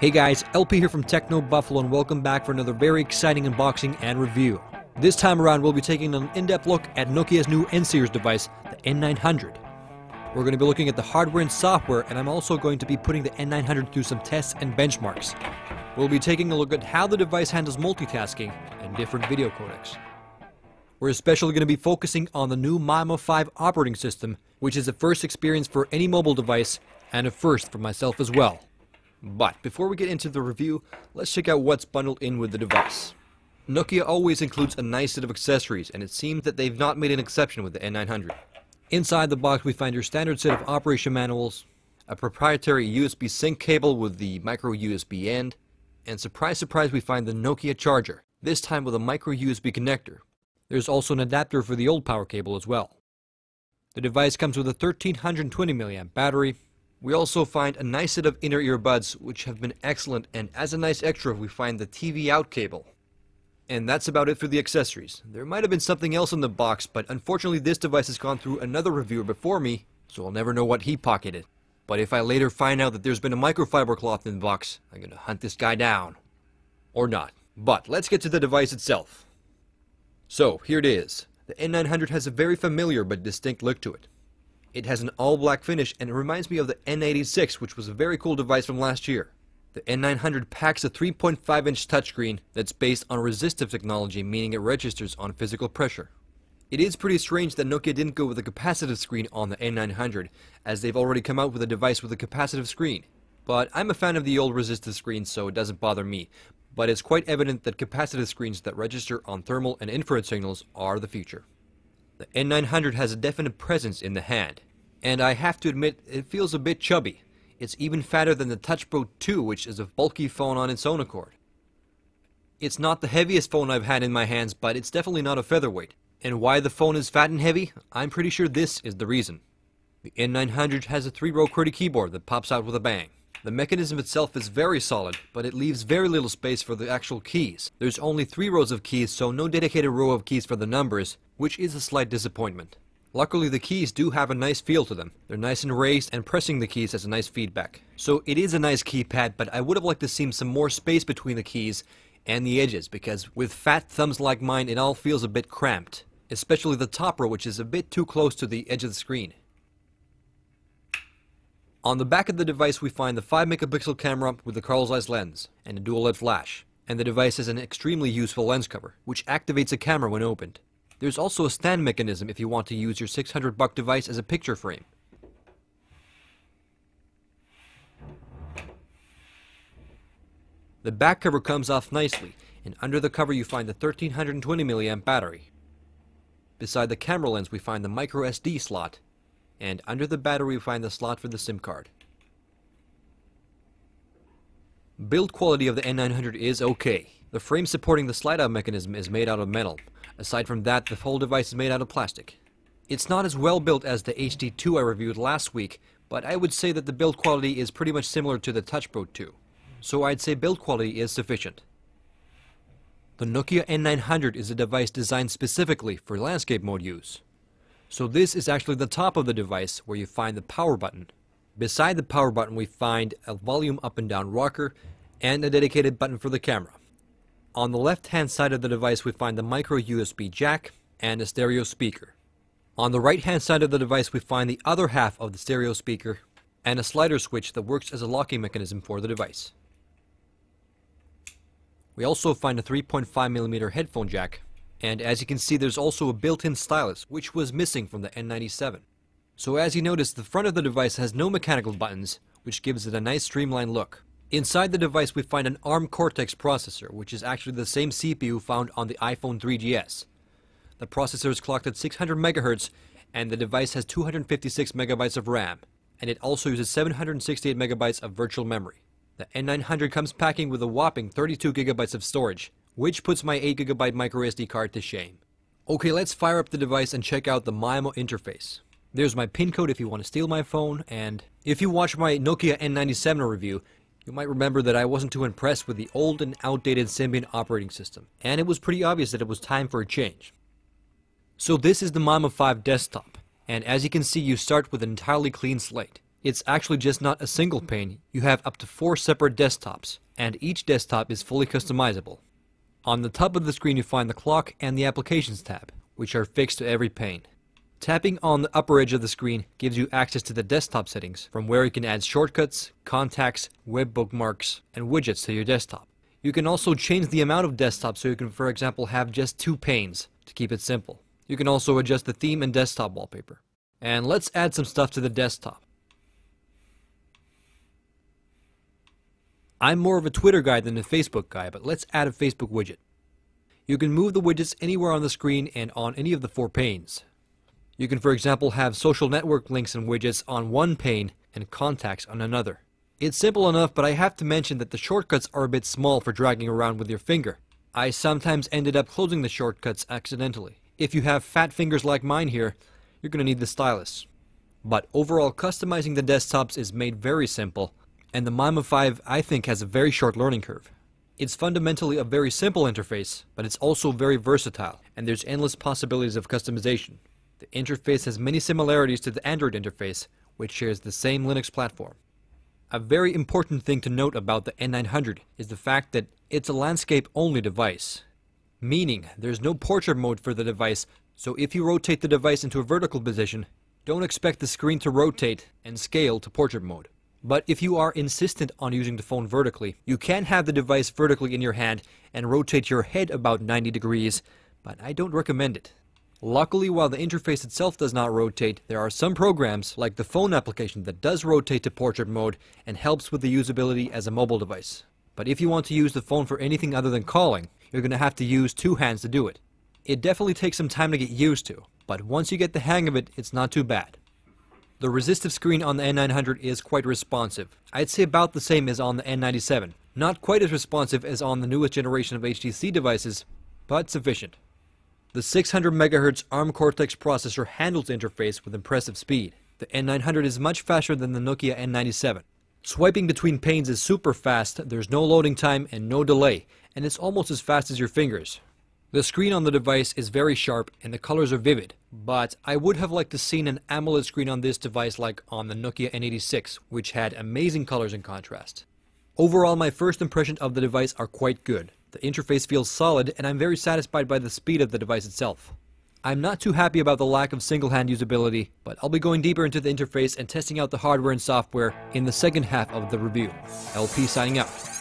Hey guys, LP here from Techno Buffalo and welcome back for another very exciting unboxing and review. This time around we'll be taking an in-depth look at Nokia's new N-series device, the N900. We're going to be looking at the hardware and software, and I'm also going to be putting the N900 through some tests and benchmarks. We'll be taking a look at how the device handles multitasking and different video codecs. We're especially going to be focusing on the new MIMO 5 operating system, which is a first experience for any mobile device and a first for myself as well. But before we get into the review, let's check out what's bundled in with the device. Nokia always includes a nice set of accessories, and it seems that they've not made an exception with the N900. Inside the box we find your standard set of operation manuals, a proprietary USB sync cable with the micro USB end, and surprise surprise we find the Nokia charger, this time with a micro USB connector. There's also an adapter for the old power cable as well. The device comes with a 1320 mAh battery. We also find a nice set of inner earbuds which have been excellent, and as a nice extra we find the TV out cable. And that's about it for the accessories. There might have been something else in the box, but unfortunately this device has gone through another reviewer before me, so I'll never know what he pocketed. But if I later find out that there's been a microfiber cloth in the box, I'm gonna hunt this guy down. Or not. But let's get to the device itself. So here it is. The N900 has a very familiar but distinct look to it. It has an all-black finish, and it reminds me of the N86, which was a very cool device from last year. The N900 packs a 3.5-inch touchscreen that's based on resistive technology, meaning it registers on physical pressure. It is pretty strange that Nokia didn't go with a capacitive screen on the N900, as they've already come out with a device with a capacitive screen. But I'm a fan of the old resistive screens, so it doesn't bother me. But it's quite evident that capacitive screens that register on thermal and infrared signals are the future. The N900 has a definite presence in the hand, and I have to admit it feels a bit chubby. It's even fatter than the Touch Pro 2, which is a bulky phone on its own accord. It's not the heaviest phone I've had in my hands, but it's definitely not a featherweight. And why the phone is fat and heavy? I'm pretty sure this is the reason. The N900 has a 3-row QWERTY keyboard that pops out with a bang. The mechanism itself is very solid, but it leaves very little space for the actual keys. There's only 3 rows of keys, so no dedicated row of keys for the numbers, which is a slight disappointment. Luckily the keys do have a nice feel to them. They're nice and raised, and pressing the keys has a nice feedback. So it is a nice keypad, but I would have liked to see some more space between the keys and the edges, because with fat thumbs like mine it all feels a bit cramped. Especially the top row, which is a bit too close to the edge of the screen. On the back of the device we find the 5-megapixel camera with the Carl Zeiss lens and a dual LED flash, and the device has an extremely useful lens cover, which activates a camera when opened. There's also a stand mechanism if you want to use your $600 device as a picture frame. The back cover comes off nicely, and under the cover you find the 1320 mAh battery. Beside the camera lens we find the micro SD slot, and under the battery we find the slot for the SIM card. Build quality of the N900 is okay. The frame supporting the slide-out mechanism is made out of metal. Aside from that, the whole device is made out of plastic. It's not as well built as the HD2 I reviewed last week, but I would say that the build quality is pretty much similar to the Touch Pro 2. So I'd say build quality is sufficient. The Nokia N900 is a device designed specifically for landscape mode use. So this is actually the top of the device where you find the power button. Beside the power button we find a volume up and down rocker and a dedicated button for the camera. On the left hand side of the device we find the micro USB jack and a stereo speaker. On the right hand side of the device we find the other half of the stereo speaker and a slider switch that works as a locking mechanism for the device. We also find a 3.5mm headphone jack, and as you can see there's also a built-in stylus which was missing from the N97. So as you notice, the front of the device has no mechanical buttons, which gives it a nice streamlined look. Inside the device we find an ARM Cortex processor, which is actually the same CPU found on the iPhone 3GS. The processor is clocked at 600 MHz and the device has 256 MB of RAM, and it also uses 768 MB of virtual memory. The N900 comes packing with a whopping 32 GB of storage, which puts my 8 GB microSD card to shame. Okay, let's fire up the device and check out the MIMO interface. There's my pin code if you want to steal my phone, and if you watch my Nokia N97 review, you might remember that I wasn't too impressed with the old and outdated Symbian operating system, and it was pretty obvious that it was time for a change. So this is the MIMO 5 desktop, and as you can see you start with an entirely clean slate. It's actually just not a single pane, you have up to 4 separate desktops, and each desktop is fully customizable. On the top of the screen you find the clock and the applications tab, which are fixed to every pane. Tapping on the upper edge of the screen gives you access to the desktop settings, from where you can add shortcuts, contacts, web bookmarks, and widgets to your desktop. You can also change the amount of desktops, so you can, for example, have just 2 panes to keep it simple. You can also adjust the theme and desktop wallpaper. And let's add some stuff to the desktop. I'm more of a Twitter guy than a Facebook guy, but let's add a Facebook widget. You can move the widgets anywhere on the screen and on any of the 4 panes. You can, for example, have social network links and widgets on one pane and contacts on another. It's simple enough, but I have to mention that the shortcuts are a bit small for dragging around with your finger. I sometimes ended up closing the shortcuts accidentally. If you have fat fingers like mine here, you're going to need the stylus. But overall, customizing the desktops is made very simple, and the MIMO 5 I think has a very short learning curve. It's fundamentally a very simple interface, but it's also very versatile, and there's endless possibilities of customization. The interface has many similarities to the Android interface, which shares the same Linux platform. A very important thing to note about the N900 is the fact that it's a landscape-only device. Meaning, there's no portrait mode for the device, so if you rotate the device into a vertical position, don't expect the screen to rotate and scale to portrait mode. But if you are insistent on using the phone vertically, you can have the device vertically in your hand and rotate your head about 90 degrees, but I don't recommend it. Luckily, while the interface itself does not rotate, there are some programs, like the phone application, that does rotate to portrait mode and helps with the usability as a mobile device. But if you want to use the phone for anything other than calling, you're going to have to use 2 hands to do it. It definitely takes some time to get used to, but once you get the hang of it, it's not too bad. The resistive screen on the N900 is quite responsive. I'd say about the same as on the N97. Not quite as responsive as on the newest generation of HTC devices, but sufficient. The 600 MHz ARM Cortex processor handles the interface with impressive speed. The N900 is much faster than the Nokia N97. Swiping between panes is super fast, there's no loading time and no delay, and it's almost as fast as your fingers. The screen on the device is very sharp and the colors are vivid, but I would have liked to seen an AMOLED screen on this device like on the Nokia N86, which had amazing colors and contrast. Overall, my first impression of the device are quite good. The interface feels solid, and I'm very satisfied by the speed of the device itself. I'm not too happy about the lack of single-hand usability, but I'll be going deeper into the interface and testing out the hardware and software in the second half of the review. LP signing out.